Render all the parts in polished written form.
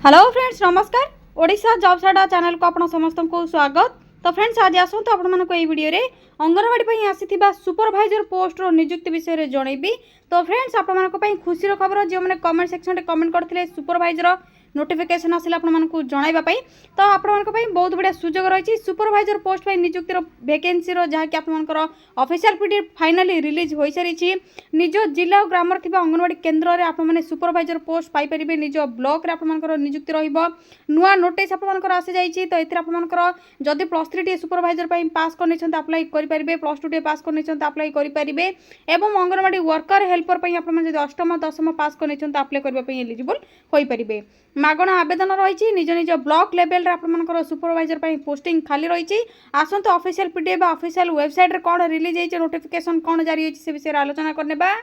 Hello friends नमस्कार Odisha job साडा channel को आपण समस्त को स्वागत। तो फ्रेंड्स आज आसतु आपण मानको ए वीडियो रे अंगनवाड़ी पई आसीथिबा सुपरवाइजर पोस्ट रो नियुक्ति विषय रे जणैबी। तो फ्रेंड्स आपण मानको पई खुशी रो खबर जे माने कमेंट सेक्शन रे कमेंट करथिले सुपरवाइजर नोटिफिकेशन आसिला आपण मानको जणाइबा पई। तो आपण मानको पई बहुत बढ़िया सुजोग रहिछि सुपरवाइजर पोस्ट पई नियुक्ति रो वैकेंसी रो जहा कि आपण मानकर ऑफिशियल पीडीएफ फाइनली रिलीज होई सारिछि। निज जिला और ग्रामर थिबा अंगनवाड़ी केन्द्र रे आपण माने सुपरवाइजर पोस्ट पाई परिबे। निज ब्लॉक रे आपण मानकर नियुक्ति रहिबो। नुआ नोटिस आपण मानकर आसी जाइछि। तो एतिर आपण मानकर जदि +3 टी सुपरवाइजर पई पास करनै छन्ते अप्लाई करि परिबे, +2 टी पास करनै छन्ते अप्लाई करि परिबे एवं अंगनवाड़ी वर्कर हेल्पर पई आपण माने जदि 8म 10म पास करनै छन्ते अप्लाई करबा पई एलिजिबल होई परिबे। मागणा आवेदन रही निज निज ब्लॉक लेवल रे आपण सुपरवाइजर पई पोस्टिंग खाली रही। आसंतु ऑफिशियल पीडीएफ ऑफिशियल वेबसाइट रे कोन रिलीज होइछ नोटिफिकेशन कोन जारी होइछ से विषय आलोचना करनेबा।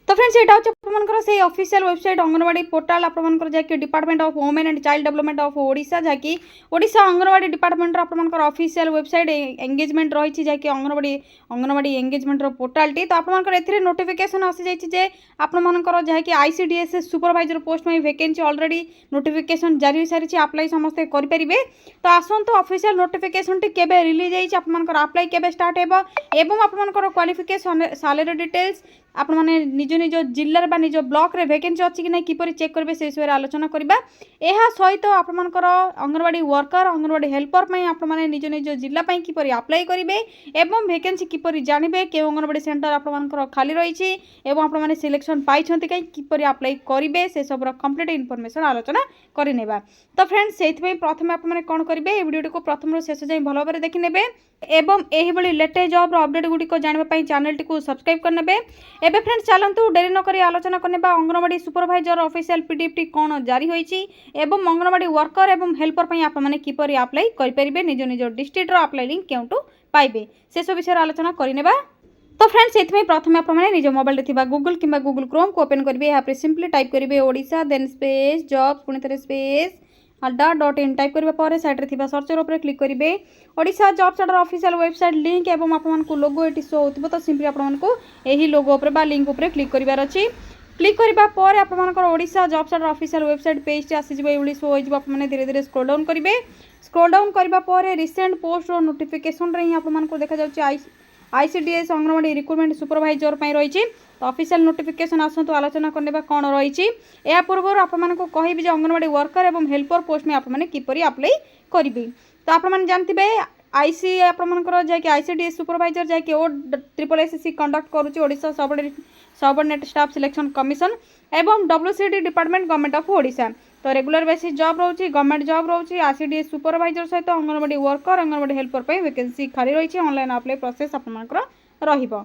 तो फ्रेंड्स एटा होछ आपनकर से ऑफिशियल वेबसाइट अंगनवाड़ी पोर्टल आपनकर जाके department of women and child development of Odisha जाकी ओडिशा अंगनवाड़ी डिपार्टमेंट आपनकर ऑफिशियल वेबसाइट एंगेजमेंट रही जाके अंगनवाड़ी एंगेजमेंट रो पोर्टल टी। तो आपनकर एथिरे नोटिफिकेशन आसी जाइछि जे आपनकर जाके आईसीडीएस सुपरवाइजर पोस्ट में वैकेंसी ऑलरेडी नोटिफिकेशन जारी हो सारिछि। अप्लाई समस्त करि परिबे। तो आसंतु ऑफिशियल नोटिफिकेशन टी केबे रिलीज होइछ आपनकर अप्लाई केबे स्टार्ट हेबो एवं आपनकर क्वालिफिकेशन सैलरी डिटेल्स आपण माने निज निज जिल्ला बा निज ब्लॉक रे वैकेंसी अछि कि नै किपरि चेक करबे से विषय आलोचना करबा। एहा सहित आपण मानकर अंगनवाड़ी वर्कर अंगनवाड़ी हेल्पर पई आपण माने निज निज जिल्ला पई किपरि अप्लाई करिवे एवं वैकेंसी किपरि जानिबे के अंगनवाड़ी सेंटर आपण मानकर खाली रहिछि एवं आपण माने सिलेक्शन पाई छथि कै किपरि अप्लाई करिवे से सब रो कंप्लीट इन्फॉर्मेशन आलोचना करि नेबा। तो फ्रेंड्स सेहि पई प्रथमे आपण माने कोन करिवे ए वीडियो को प्रथम रो शेष जाय भलो भाबरे देखि नेबे एवं एही बळी लेटेस्ट जॉब रो अपडेट गुडी को जानबा पई चैनल टी को सब्सक्राइब करनेबे। एबे फ्रेंड्स चलंतु डेरी न करी आलोचना करनेबा अंगनवाड़ी सुपरवाइजर ऑफिशियल पीडीएफ टी कोन जारी होईछि एवं अंगनवाड़ी वर्कर एवं हेल्पर पई आपण माने किपरि अप्लाई करि परिबे निज निज डिस्ट्रिक्ट रो अप्लाई लिंक केउटू पाइबे से सब विषय आलोचना करिनेबा। तो फ्रेंड्स एथमे प्रथमे आपण माने निज मोबाइल रे थिबा गूगल किबा गूगल क्रोम को ओपन करिवे। यहाँ पे सिंपली टाइप करिवे ओडिशा देन स्पेस जॉब पुनी थरे स्पेस .in टाइप करबा पर साइड रे थिबा सर्चर ऊपर क्लिक करिवे। ओडिशा जॉब साडर ऑफिशियल वेबसाइट लिंक एवं आपण मानकु लोगो एटी शो होतबो। तो सिंपली आपण मानकु एही लोगो ऊपर बा लिंक ऊपर क्लिक करिवार अछि। क्लिक करबा पर आपण मानकर ओडिशा जॉब साडर ऑफिशियल वेबसाइट पेज टी आसी जिवो एवली शो होई जिवो। आपण माने धीरे धीरे स्क्रॉल डाउन करिवे। स्क्रॉल डाउन करबा पर रिसेंट पोस्ट रो नोटिफिकेशन रे आपण मानकु देखा जाउछि आईसीडीएस अंगनवाड़ी रिक्रूटमेंट सुपरवाइजर पई रहिछि। तो ऑफिशियल नोटिफिकेशन आसंतु आलोचना करनेबा कोन रहिछि। या पूर्व आपण मानकु कहिबि जे अंगनवाड़ी वर्कर एवं हेल्पर पोस्ट में आपण माने किपरि अप्लाई करिवे। तो आपण माने जानथिबे आईसी आपण मानकर जाके आईसीडीएस सुपरवाइजर जाके ओ SSSC कंडक्ट करूछि Odisha subordinate staff selection commission एवं WCD department government of Odisha. तो रेगुलर बेसिस जॉब रोची गवर्नमेंट जॉब रोची आईसीडीएस सुपरवाइजर सहित अंगनवाड़ी वर्कर अंगनवाड़ी हेल्पर पई वैकेंसी खाली रही। ऑनलाइन अप्लाई प्रोसेस आपण मानकर रहिबो।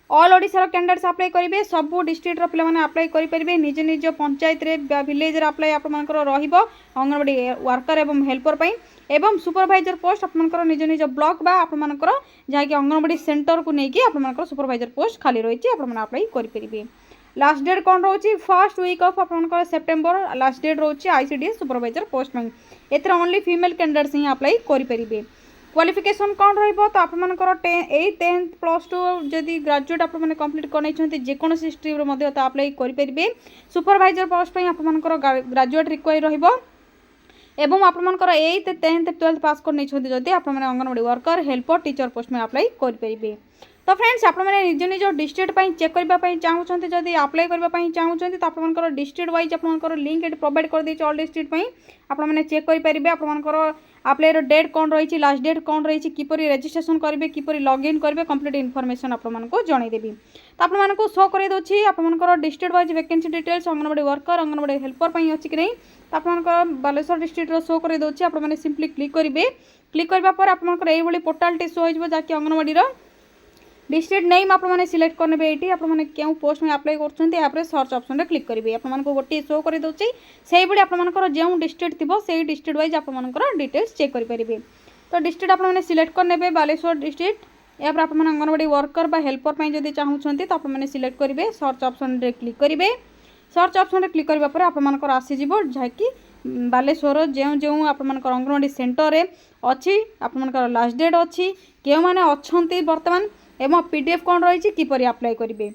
ऑल ओडिशा कैंडिडेट्स अप्लाई करेंगे। सबू डिस्ट्रिक्ट पे मैंने अप्लाई करेंगे। निज निज पंचायत रे विलेज रे अप्लाई आपंकर अंगनवाड़ी वर्कर एवं हेल्पर पई एवं सुपरवाइजर पोस्ट आपंकर निज निज ब्लॉक बा आपंकर जहाँकि अंगनवाड़ी सेंटर को लेकिन आपंकर सुपरवाइजर पोस्ट खाली रही अप्लाई करेंगे। लास्ट डेट कौन रोची फर्स्ट वीक ऑफ आपंकर सेप्टेम्बर लास्ट डेट रोची आईसीडीएस सुपरवाइजर पोस्ट में एथर ओनली फीमेल कैंडिडेट्स ही अप्लाई करेंगे। क्वालिफिकेशन कौन रहिबो तो आपनकर 10th +2 जदि ग्रेजुएट आप माने कंप्लीट करनै छथि जेकोनोसी स्ट्रीम रो मध्ये तो अप्लाई करि परिबे। सुपरवाइजर पोस्ट पई आपनकर ग्रेजुएट रिक्वायर रहिबो एवं आपनकर 8th 10th 12th पास करनै छथि जदि आप माने anganwadi worker helper teacher post में अप्लाई करि परिबे। तो फ्रेंड्स आप मैंने निज निज डिस्ट्रिक्ट पई चेक करबा चाहूछन्ते जदि अप्लाई करबा चाहूछन्ते तो आपनकर डिस्ट्रिक्ट वाइज आपनकर लिंक एट प्रोवाइड कर दै ऑल डिस्ट्रिक्ट पई आप मैंने चेक करि परिबे। आपनकर अप्लाई रो डेट कौन रही लास्ट डेट कौन रही किपरि रजिस्ट्रेशन करेंगे किपरि लॉगिन करेंगे कंप्लीट इन्फॉर्मेशन आपको जनईदेवी। तो आपको शो कर दूसरी आपंकर district wise vacancy details anganwadi worker anganwadi helper पर अच्छी कि नहीं तो आपंकर बालेश्वर डिस्ट्रिक्ट शो कर दूसरी आप सिंपली क्लिक करेंगे। क्लिक करने पर आपंकर ये पोर्टाल टी शो हो जहाँकि अंगनवाड़ी डिस्ट्रिक्ट नेम आपने सिलेक्ट करने ये आपने क्यों पोस्ट में अप्लाई कर सर्च ऑप्शन रे क्लिक करेंगे। आपको गोटे शो कर दूसरी से भाई आपंकर जो डिस्ट्रिक्ट थी से डिस्ट्रिक्ट वाइज आपंकर डिटेल्स चेक करेंगे। तो डिस्ट्रिक्ट आपने सिलेक्ट करने बालेश्वर डिस्ट्रिक्ट या आप अंगनवाड़ी वर्कर बा हेल्पर पर जब चाहूँगी तो आपने सिलेक्ट करेंगे सर्च ऑप्शन रे क्लिक करेंगे। सर्च ऑप्शन रे क्लिक करने पर आपंकर आसीज जहाँकि बालेश्वर जो जो आपंकर अंगनवाड़ी सेंटर अच्छी आपंकर लास्ट डेट अच्छी क्यों मैंने अच्छा बर्तमान एवं पीडीएफ कौन रही किपरि अप्लाई करेंगे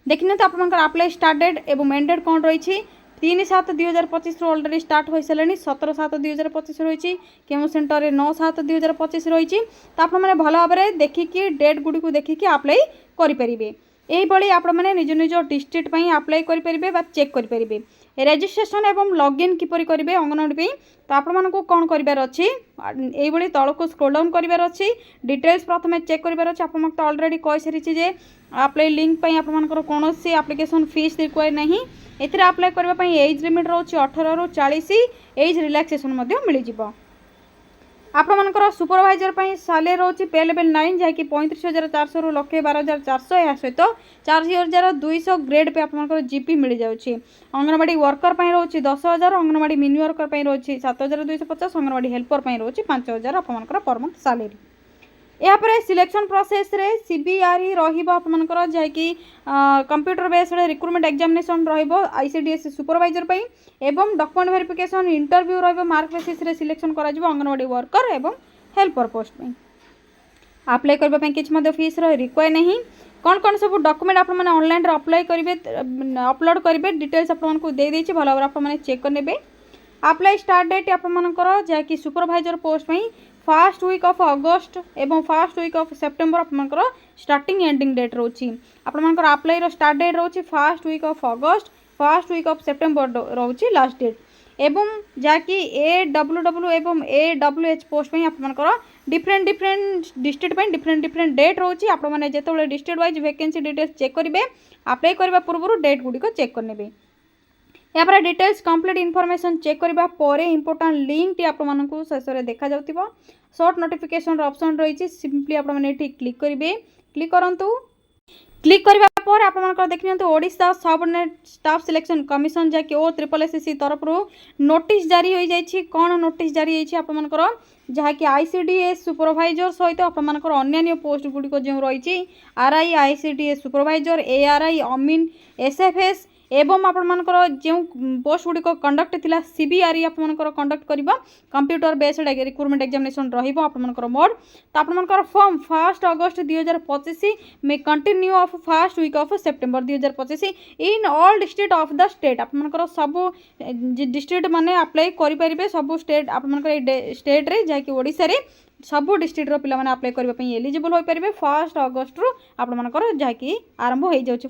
देखने तो आपंकर अप्लाई स्टार्ट डेट एवं एंड डेट कौन रही 3/7/2025 अलरेडी स्टार्ट हो सारे 17/7/2025 रही केउ सेन्टर 9/7/2025 रही तो आपने भल भाव में देखिकी डेट गुड़ी को देखिकी अप्लाई करेंगे। यही आपने निज निज डिस्ट्रिक्ट पर अप्लाई करेंगे चेक करेंगे। रेजिस्ट्रेशन एवं लॉगिन किपर करेंगे अंगनवाड़ी तो आपको कौन करार अच्छी ये तौक को स्क्रोल डाउन करार अच्छी डिटेल्स प्रथम चेक करार अच्छे। आप तो अलरेडी कही सारी अप्लाई लिंक आपर कौन सी एप्लिकेशन फीस रिक्वायर नहीं एथिरे अप्लाई करने एज लिमिट रोचे 18 ରୁ 40 एज रिलैक्सेशन मिल जाए। आपमनकर सुपरवाइजर सालेरी रोचे पे लेवल 9 जहाँकि 35,400 ରୁ 1,12,400 या सहित 4,200 ग्रेड पे आपमनकर जीपी मिल जाऊँगी। अंगनवाड़ी वर्कर रोचे 10,000 अंगनवाड़ी मिनी वर्कर रोचे 7,250 अंगनवाड़ी हेल्पर रोचे 5,000 आपमनकर पर मंथ सालेरी। यापर सिलेक्शन प्रोसेस रे सीबीआरई रहा जहाँकि computer based recruitment examination ICDS supervisor एवं document verification interview mark basis रे सिलेक्शन करा अंगनवाड़ी वर्कर एवं हेल्पर पोस्ट अप्लाई करने किसी फीस रिक्वायर नहीं। कौन कौन सब डॉक्यूमेंट आप ऑनलाइन अप्लाई करेंगे अपलोड करेंगे डिटेल्स आपको दे देछि भल भाव आप चेक करने। अप्लाई स्टार्ट डेट आपमनकर जहाँकि supervisor post first week of August एवं फर्स्ट वीक ऑफ सेप्टेम्बर आपमनकर स्टार्टिंग एंडिंग डेट रोची। आपमनकर अप्लाई रो स्टार्ट डेट रोची first week of August first week of September रोची लास्ट डेट एवं जहाँकि AWW एवं AWH पोस्ट में आपमनकर डिफरेंट डिस्ट्रिक्ट डिफरेंट डेट रोची। आप जो district wise vacancy details check करेंगे अप्लाई करने पूर्व डेट गुड़िक चेक करने। यहाँ पर डिटेल्स कंप्लीट इनफॉरमेशन चेक करने पर इंपोर्टेंट लिंक टी आपको शेष में देखा जाउथिबो शॉर्ट नोटिफिकेशन ऑप्शन रही सिंपली आपने क्लिक करेंगे क्लिक करूँ क्लिक करने पर आप देखिए Odisha subordinate staff selection commission जहाँकि OSSSC तरफ नोटिस जारी हो जाए। कौन नोटिस जारी होती आपमनकर जहाँकि आईसीडीएस सुपरवाइजर सहित आपमनकर अन्य पोस्ट गुड़िक जो रही आरआई आईसीडीएस सुपरवाइजर एआरआई अमीन एसएफएस एवं आपमनकर जो पोस्ट गुड़िक कंडक्ट थिला सीबीआरई आपमनकर कंडक्ट करिबा कंप्यूटर बेस्ड रिक्रुटमेंट एग्जामिनेशन रहिबो आपमनकर मोड तो आपमनकर फॉर्म 1 अगस्त 2025 में continue of first week of September 2025 in all district of the state आपमनकर सब डिस्ट्रिक्ट माने अप्लाई करि परिबे सब स्टेट आपमनकर स्टेट रे जाकि ओडिसा रे सब डिस्ट्रिक्ट रो पिला माने अप्लाई करबा एलिजिबल होई परिबे 1 अगस्त रु आपमनकर जाकि आरंभ हो जाउची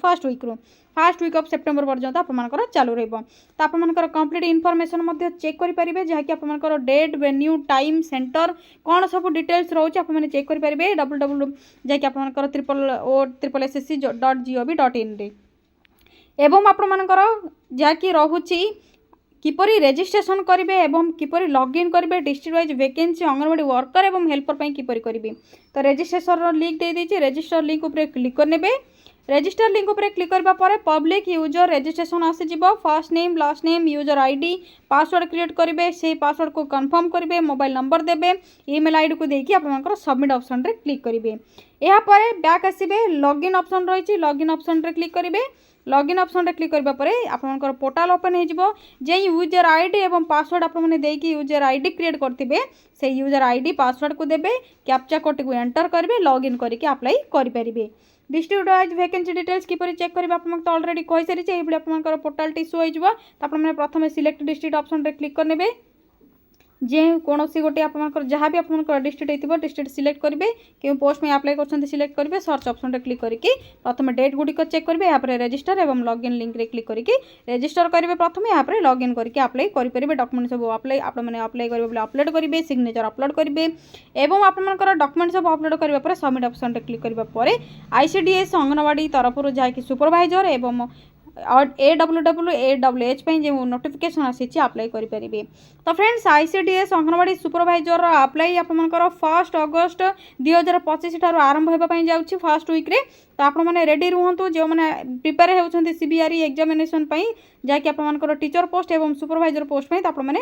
फर्स्ट वीक ऑफ सेप्टेम्बर पर्यंत आपमनकर चालू रहइबो। तो आपमनकर कंप्लीट इनफॉरमेशन चेक करि परिबे जहाँकि आपमनकर डेट वेन्यू टाइम सेंटर कौन सब डिटेल्स रोचे आपने चेक करि परिबे www जहाँकि आपमनकर OSSSC.gov.in रे एवं आपमनकर जहाँकि रहुची किपरि रेजिस्ट्रेशन करेंगे एवं किपरि लॉगिन करेंगे district wise vacancy anganwadi worker एवं हेल्पर किपरि करेंगे तो रेजिस्ट्रेशन लिंक दे दीजिए रजिस्टर लिंक उपर क्लिक करने रजिस्टर लिंक उपर क्लिक करबा परे पब्लिक यूजर रजिस्ट्रेशन आसीजिबो first name last name user ID password create करेंगे से पासवर्ड को कन्फर्म करेंगे मोबाइल नंबर देबे ईमेल आईडी को देकी आपनकर सबमिट ऑप्शन रे क्लिक करेंगे। या परे बैक आसीबे लॉगिन ऑप्शन रही लॉगिन ऑप्शन रे क्लिक करेंगे लॉगिन ऑप्शन रे क्लिक करबा परे आपनकर पोर्टल ओपन हो जिवो जे यूजर आईडी एवं पासवर्ड आपने देकी यूजर आईडी क्रिएट करथिबे से यूजर आईडी पासवर्ड को देबे कैप्चा कोड को एंटर करेंगे लॉगिन करके अप्लाई करि परिबे। डिस्ट्रिक्ट वाइज वैकेंसी डिटेल्स किपरि चेक करेंगे आपको तो अलरेडी कहि सारी ये आपनकर पोर्टल टी शो हो आपने प्रथम सिलेक्ट डिस्ट्रिक्ट ऑप्शन रे क्लिक करने जे कौन सी गोटे आपनकर जहाँ भी आपनकर डिस्ट्रिक्ट होती डिस्ट्रिक्ट सिलेक्ट करेंगे क्यों पोस्ट में अप्लाई कर सिलेक्ट करेंगे सर्च ऑप्शन रे क्लिक करके प्रथम डेट गुड़िक चेक करेंगे यहाँ पर रजिस्टर एवं लॉगिन लिंक रे क्लिक करके रजिस्टर करेंगे प्रथम यहाँ पर लॉगिन करके अप्लाई करेंगे डॉक्यूमेंट सब अप्लाई आपने अप्लाई करेंगे अपलोड करेंगे सिग्नेचर अपलोड करेंगे एवं आपनकर डॉक्यूमेंट सब अपलोड करने सबमिट ऑप्शन रे क्लिक करने आईसीडीएस अंगनवाड़ी तरफ जहाँकि सुपरवाइजर एवं AWW AWH जो नोटिफिकेशन आसी अप्लाई करेंगे। तो friends ICDS anganwadi supervisor apply आपनकर 1 अगस्त 2025 ठार आरंभ होगा जाऊँगी फर्स्ट वीक रे तो आपने रेडी रुहतु जो मैंने प्रिपेयर होती सीबीआरई एग्जामिनेशन जहाँकि आपनकर टीचर पोस्ट एवं सुपरवाइजर पोस्ट तो आपने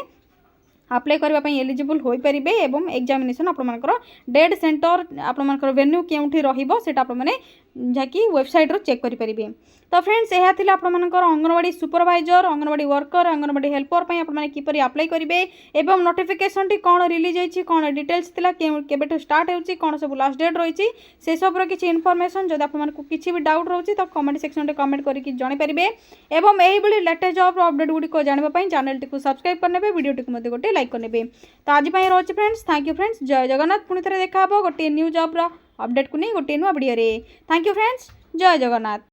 अप्लाई करने एलिजिबल हो पारे एवं एग्जामिनेशन आपनकर डेट सेंटर आपनकर वेन्यू केउठी रहिबो सेटा आपने जहाँकि वेबसाइट चेक करेंगे। तो फ्रेंड्स यह थी आपर anganwadi supervisor anganwadi worker anganwadi helper आपने किपर अप्लाई करेंगे एवं नोटिफिकेशन टी कौन रिलीज होती कौन डिटेल्स थिला केबेठु स्टार्ट होची कौन सब लास्ट डेट रही से सब किसी इनफॉरमेशन जब आपको किसी भी डाउट रोचे तो कमेंट सेक्शन में कमेंट करके जणिपारे एवं यही लेटेस्ट जॉब अपडेट गुड़िक जानवाई चैनल टी सब्सक्राइब करने वीडियो टी गोटे लाइक करने। तो आज रही फ्रेंड्स थैंक यू फ्रेंड्स जय जगन्नाथ पुणी थे देखा गोटे न्यू जॉब अपडेट को नहीं गोटे नुआ वीडियो। थैंक यू फ्रेंड्स जय जगन्नाथ।